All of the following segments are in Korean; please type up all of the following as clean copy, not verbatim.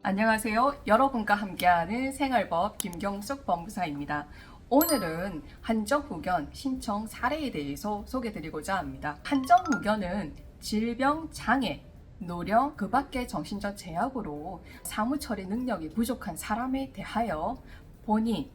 안녕하세요. 여러분과 함께하는 생활법 김경숙 법무사입니다. 오늘은 한정후견 신청 사례에 대해서 소개드리고자 합니다. 한정후견은 질병, 장애, 노령, 그 밖의 정신적 제약으로 사무처리 능력이 부족한 사람에 대하여 본인,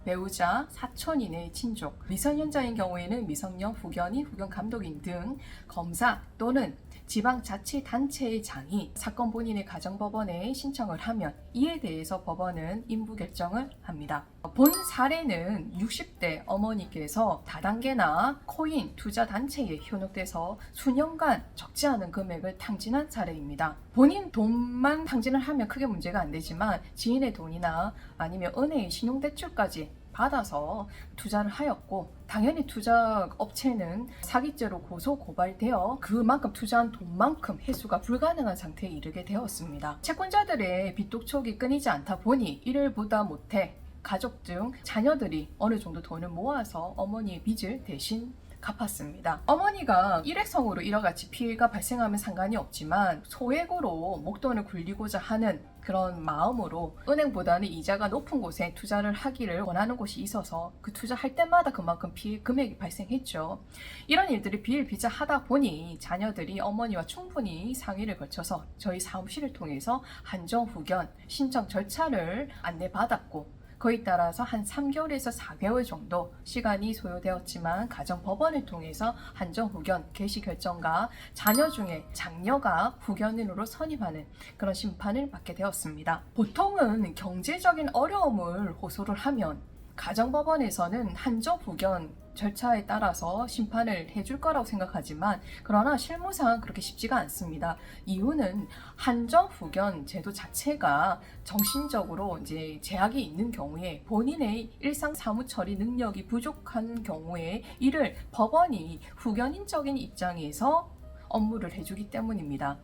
배우자, 사촌인의 친족, 미성년자인 경우에는 미성년 후견인, 후견 감독인 등 검사 또는 지방자치단체의 장이 사건 본인의 가정법원에 신청을 하면 이에 대해서 법원은 인부 결정을 합니다. 본 사례는 60대 어머니께서 다단계나 코인 투자단체에 현혹돼서 수년간 적지 않은 금액을 탕진한 사례입니다. 본인 돈만 탕진을 하면 크게 문제가 안 되지만 지인의 돈이나 아니면 은행의 신용대출까지 받아서 투자를 하였고, 당연히 투자 업체는 사기죄로 고소 고발되어 그만큼 투자한 돈만큼 회수가 불가능한 상태에 이르게 되었습니다. 채권자들의 빚독촉이 끊이지 않다 보니 이를 보다 못해 가족 등 자녀들이 어느 정도 돈을 모아서 어머니의 빚을 대신 갚았습니다. 어머니가 일회성으로 이와 같이 피해가 발생하면 상관이 없지만 소액으로 목돈을 굴리고자 하는 그런 마음으로 은행보다는 이자가 높은 곳에 투자를 하기를 원하는 곳이 있어서 그 투자할 때마다 그만큼 피해 금액이 발생했죠. 이런 일들이 비일비재하다 보니 자녀들이 어머니와 충분히 상의를 거쳐서 저희 사무실을 통해서 한정후견 신청 절차를 안내받았고, 그에 따라서 한 3개월에서 4개월 정도 시간이 소요되었지만 가정법원을 통해서 한정후견 개시 결정과 자녀 중에 장녀가 후견인으로 선임하는 그런 심판을 받게 되었습니다. 보통은 경제적인 어려움을 호소를 하면 가정법원에서는 한정후견 절차에 따라서 심판을 해줄 거라고 생각하지만, 그러나 실무상 그렇게 쉽지가 않습니다. 이유는 한정후견 제도 자체가 정신적으로 이제 제약이 있는 경우에 본인의 일상 사무처리 능력이 부족한 경우에 이를 법원이 후견인적인 입장에서 업무를 해주기 때문입니다.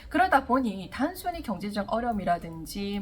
그러다 보니 단순히 경제적 어려움이라든지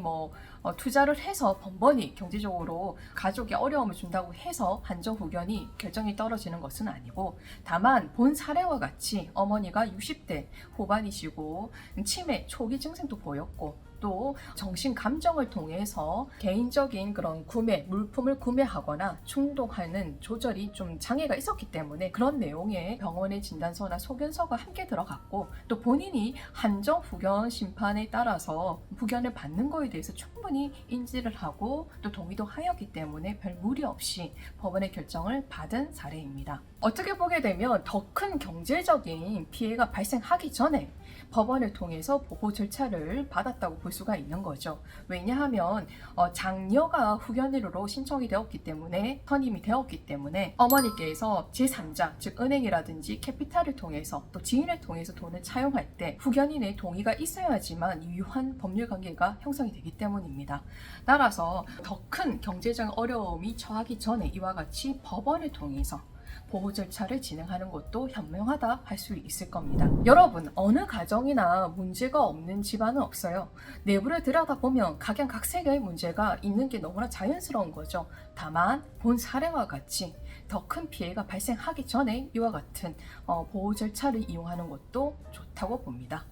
투자를 해서 번번이 경제적으로 가족에 어려움을 준다고 해서 한정후견이 결정이 떨어지는 것은 아니고, 다만 본 사례와 같이 어머니가 60대 후반이시고 치매 초기 증상도 보였고, 또 정신 감정을 통해서 개인적인 그런 물품을 구매하거나 충동하는 조절이 좀 장애가 있었기 때문에 그런 내용의 병원의 진단서나 소견서가 함께 들어갔고, 또 본인이 한정후견 심판에 따라서 후견을 받는 거에 대해서 충분히 인지를 하고 또 동의도 하였기 때문에 별 무리 없이 법원의 결정을 받은 사례입니다. 어떻게 보게 되면 더 큰 경제적인 피해가 발생하기 전에 법원을 통해서 보호 절차를 받았다고 볼 수가 있는 거죠. 왜냐하면 장녀가 후견인으로 신청이 되었기 때문에, 선임이 되었기 때문에 어머니께서 제3자 즉 은행이라든지 캐피탈을 통해서 또 지인을 통해서 돈을 차용할 때 후견인의 동의가 있어야지만 유효한 법률 관계가 형성이 되기 때문입니다. 따라서 더 큰 경제적 어려움이 처하기 전에 이와 같이 법원을 통해서 보호 절차를 진행하는 것도 현명하다 할 수 있을 겁니다. 여러분, 어느 가정이나 문제가 없는 집안은 없어요. 내부를 들여다보면 각양각색의 문제가 있는 게 너무나 자연스러운 거죠. 다만 본 사례와 같이 더 큰 피해가 발생하기 전에 이와 같은 보호 절차를 이용하는 것도 좋다고 봅니다.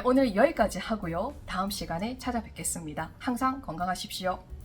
오늘 여기까지 하고요. 다음 시간에 찾아뵙겠습니다. 항상 건강하십시오.